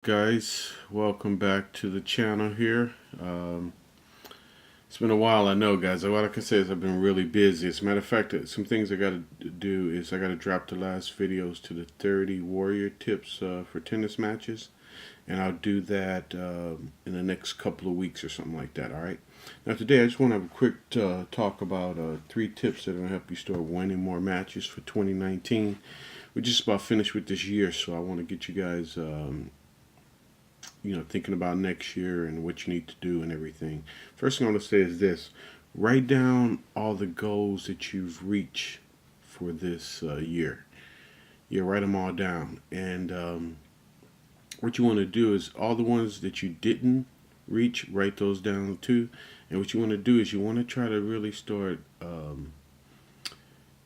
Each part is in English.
Guys, welcome back to the channel here. It's been a while, I know, guys. What I can say is I've been really busy. As a matter of fact, some things I got to do is I got to drop the last videos to the 30 warrior tips for tennis matches, and I'll do that in the next couple of weeks or something like that. All right. Now today I just want to have a quick talk about 3 tips that are gonna help you start winning more matches for 2019. We're just about finished with this year, so I want to get you guys thinking about next year and what you need to do and everything. First thing I want to say is this: write down all the goals that you've reached for this year. Yeah, write them all down. And what you want to do is all the ones that you didn't reach, write those down too. And what you want to do is you want to try to really start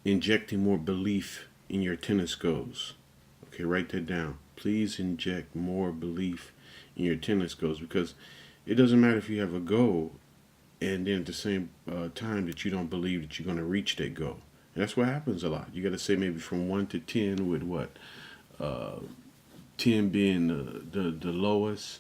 injecting more belief in your tennis goals. Okay, write that down. Please inject more belief in your tennis goals, because it doesn't matter if you have a goal and then at the same time that you don't believe that you're going to reach that goal. And that's what happens a lot. You got to say maybe from 1 to 10, with what? 10 being the lowest.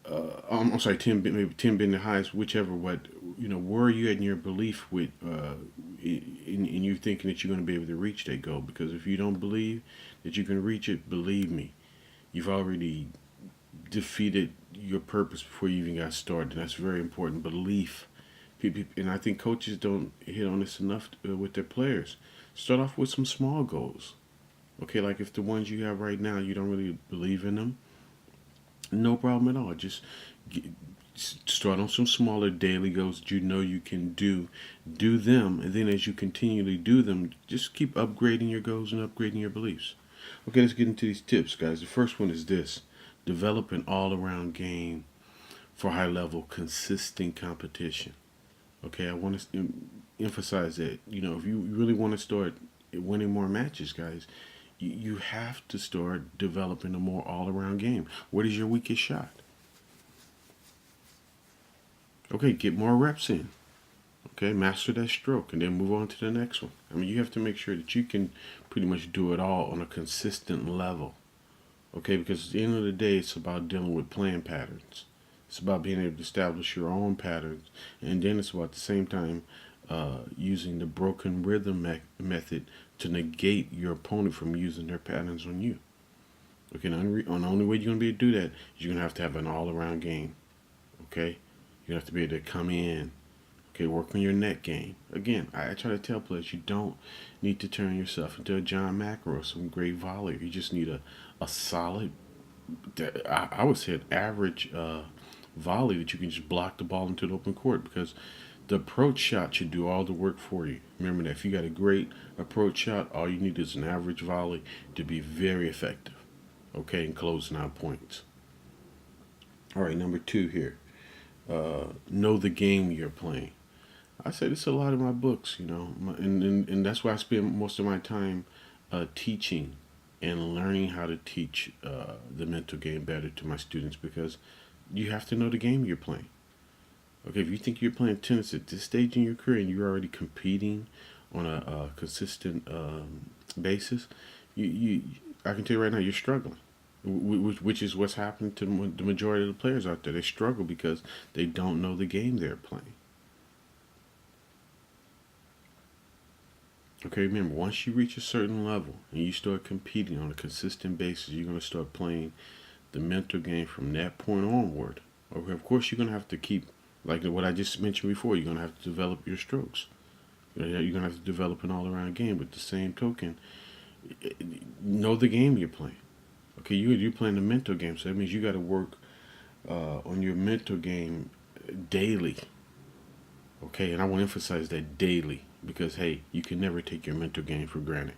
I'm sorry, 10 maybe 10 being the highest, whichever. What where are you at in your belief with in you thinking that you're going to be able to reach that goal? Because if you don't believe that you can reach it, believe me, you've already defeated your purpose before you even got started. And that's very important. Belief. And I think coaches don't hit on this enough with their players. Start off with some small goals. Okay, like if the ones you have right now you don't really believe in them, no problem at all. Just start on some smaller daily goals that you know you can do them, and then as you continually do them, just keep upgrading your goals and upgrading your beliefs. Okay, let's get into these tips, guys. The first one is this: develop an all-around game for high-level, consistent competition. Okay, I want to emphasize that. If you really want to start winning more matches, guys, you have to start developing a more all-around game. What is your weakest shot? Okay, get more reps in. Okay, master that stroke and then move on to the next one. I mean, you have to make sure that you can pretty much do it all on a consistent level. Okay, because at the end of the day, it's about dealing with playing patterns. It's about being able to establish your own patterns, and then it's about at the same time using the broken rhythm method to negate your opponent from using their patterns on you. Okay, the only way you're going to be able to do that is you're going to have an all-around game. Okay, you have to be able to come in. Okay, work on your net game. Again, I try to tell players you don't need to turn yourself into a John McEnroe or some great volleyer. You just need a solid, I would say an average volley that you can just block the ball into the open court, because the approach shot should do all the work for you. Remember that if you got a great approach shot, all you need is an average volley to be very effective. Okay, in closing out points. All right, number 2 here. Know the game you're playing. I say this a lot in my books, and that's why I spend most of my time teaching and learning how to teach the mental game better to my students, because you have to know the game you're playing. Okay, if you think you're playing tennis at this stage in your career and you're already competing on a consistent basis, I can tell you right now, you're struggling. Which is what's happening to the majority of the players out there. They struggle because they don't know the game they're playing. Okay, remember, once you reach a certain level and you start competing on a consistent basis, you're going to start playing the mental game from that point onward. Okay, of course, you're going to have to keep, like what I just mentioned before, you're going to have to develop your strokes. You're going to have to develop an all-around game. But the same token, know the game you're playing. Okay, you're playing the mental game, so that means you got to work on your mental game daily. Okay, and I want to emphasize that daily, because hey, you can never take your mental game for granted.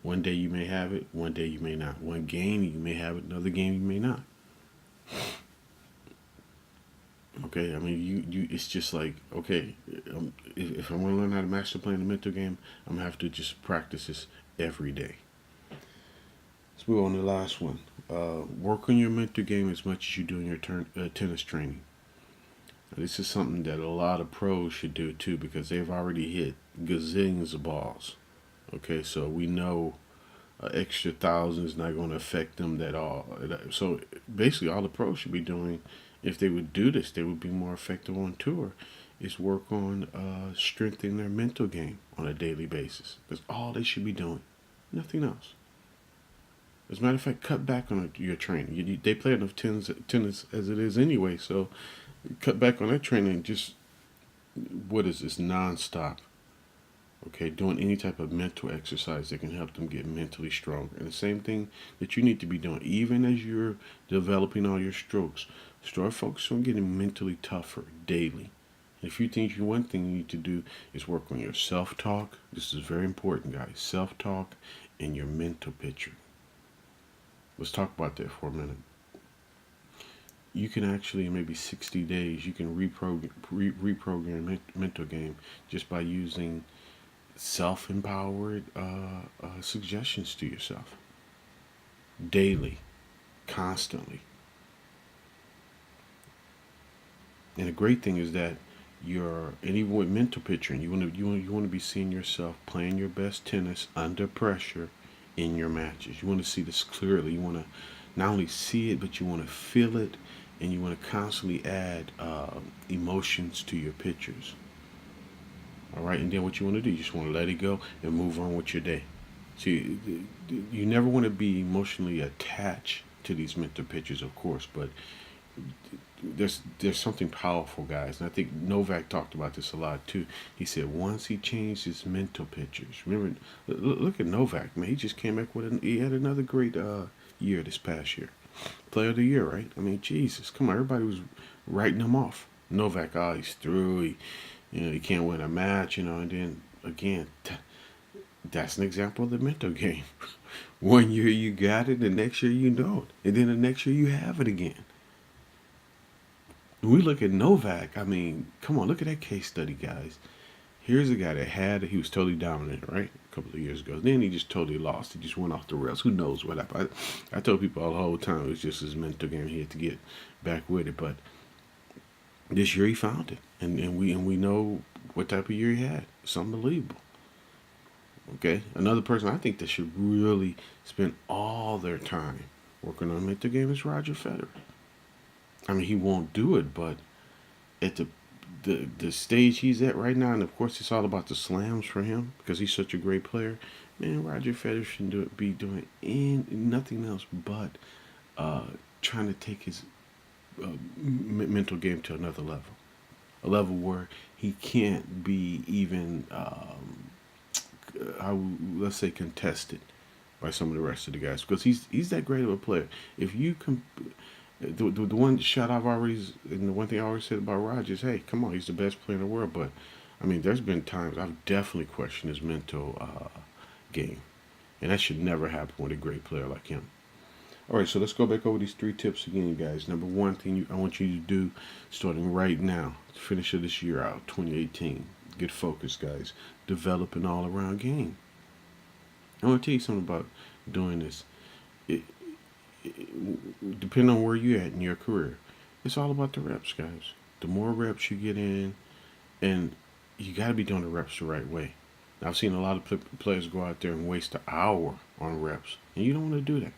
One day you may have it, one day you may not. One game you may have it, another game you may not. Okay, I mean, you it's just like, okay, if I'm going to learn how to master playing the mental game, I'm going to have to just practice this every day. Let's move on to the last one. Work on your mental game as much as you do in your tennis training. Now, this is something that a lot of pros should do too, because they've already hit gazillions of balls. Okay, so we know extra thousand is not going to affect them at all. So basically, all the pros should be doing, if they would do this, they would be more effective on tour. Is work on strengthening their mental game on a daily basis. That's all they should be doing. Nothing else. As a matter of fact, cut back on your training. They play enough tennis as it is anyway, so cut back on that training. Just, what is this, nonstop? Okay, doing any type of mental exercise that can help them get mentally stronger. And the same thing that you need to be doing, even as you're developing all your strokes, start focusing on getting mentally tougher daily. And if you think one thing you need to do is work on your self-talk. This is very important, guys. Self-talk and your mental picture. Let's talk about that for a minute. You can actually, in maybe 60 days, you can reprogram mental game just by using self-empowered suggestions to yourself daily, constantly. And the great thing is that and even with mental picturing, you want to be seeing yourself playing your best tennis under pressure in your matches. You want to see this clearly. You want to not only see it, but you want to feel it, and you want to constantly add emotions to your pictures. All right, and then what you want to do, you just want to let it go and move on with your day. See, you never want to be emotionally attached to these mental pictures, of course, but there's something powerful, guys, and I think Novak talked about this a lot too. He said once he changed his mental pictures. Remember, look at Novak, man. He just came back he had another great year this past year, Player of the Year, right? I mean, Jesus, come on, everybody was writing him off. Novak, he's through. He can't win a match, and then again, that's an example of the mental game. One year you got it, the next year you don't, and then the next year you have it again. When we look at Novak, I mean, come on, look at that case study, guys. Here's a guy that he was totally dominant, right? A couple of years ago. Then he just totally lost. He just went off the rails. Who knows what happened? I told people all the whole time it was just his mental game. He had to get back with it. But this year he found it. And we know what type of year he had. It's unbelievable. Okay? Another person I think that should really spend all their time working on mental game is Roger Federer. I mean, he won't do it, but at the stage he's at right now, and of course it's all about the slams for him because he's such a great player. Man, Roger Federer shouldn't be doing nothing else but trying to take his mental game to another level, a level where he can't be even, let's say, contested by some of the rest of the guys because he's that great of a player. If you the one shot I've always, and the one thing I always said about Roger is, hey, come on, he's the best player in the world. But I mean, there's been times I've definitely questioned his mental game, and that should never happen with a great player like him. All right, so let's go back over these 3 tips again, guys. Number one thing I want you to do, starting right now, finish this year out, 2018. Get focused, guys. Develop an all-around game. I want to tell you something about doing this. Depending on where you're at in your career, it's all about the reps, guys. The more reps you get in, and you got to be doing the reps the right way. Now, I've seen a lot of players go out there and waste an hour on reps, and you don't want to do that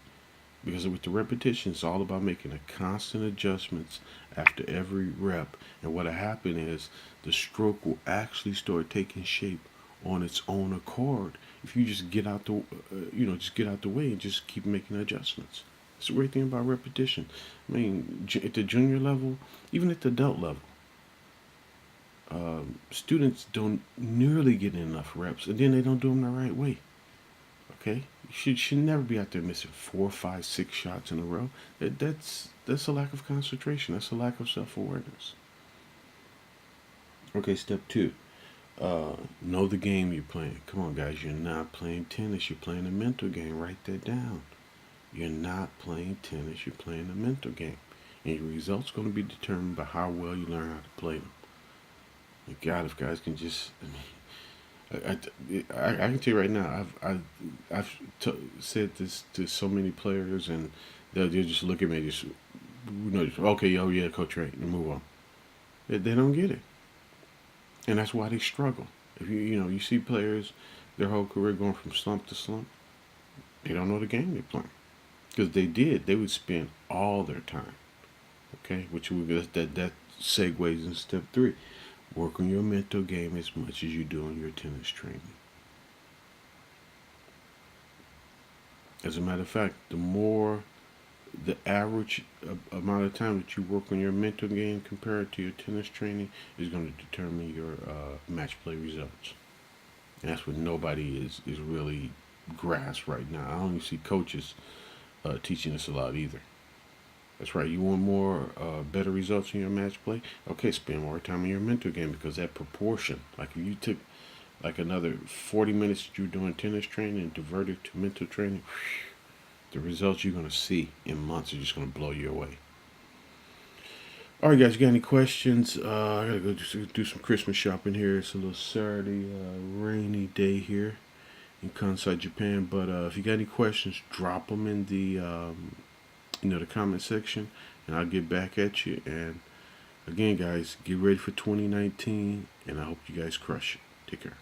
because with the repetition, it's all about making a constant adjustments after every rep. And what'll happen is the stroke will actually start taking shape on its own accord if you just get out the way and just keep making adjustments. It's the great thing about repetition. I mean, at the junior level, even at the adult level, students don't nearly get enough reps, and then they don't do them the right way. Okay, you should never be out there missing 4, 5, 6 shots in a row. That's a lack of concentration. That's a lack of self-awareness. Okay, step 2. Know the game you're playing. Come on, guys, you're not playing tennis. You're playing a mental game. Write that down. You're not playing tennis, you're playing a mental game. And your results are going to be determined by how well you learn how to play them. And God, if guys can just, I can tell you right now, I've said this to so many players, and they'll just look at me, just okay, oh yeah, Coach Ray, and move on. They don't get it, and that's why they struggle. If you see players, their whole career going from slump to slump. They don't know the game they're playing. Because they did, they would spend all their time. Okay, which that segues in step 3. Work on your mental game as much as you do on your tennis training. As a matter of fact, the average amount of time that you work on your mental game compared to your tennis training is going to determine your match play results. And that's what nobody is really grasp right now. I don't even see coaches teaching us a lot either. That's right. You want more better results in your match play? Okay, spend more time on your mental game, because that proportion, like if you took like another 40 minutes that you're doing tennis training and diverted to mental training, the results you're going to see in months are just going to blow you away. All right, guys, you got any questions? I gotta go do some Christmas shopping here. It's a little Saturday, rainy day here in Kansai, Japan. But if you got any questions, drop them in the comment section, and I'll get back at you. And again, guys, get ready for 2019, and I hope you guys crush it. Take care.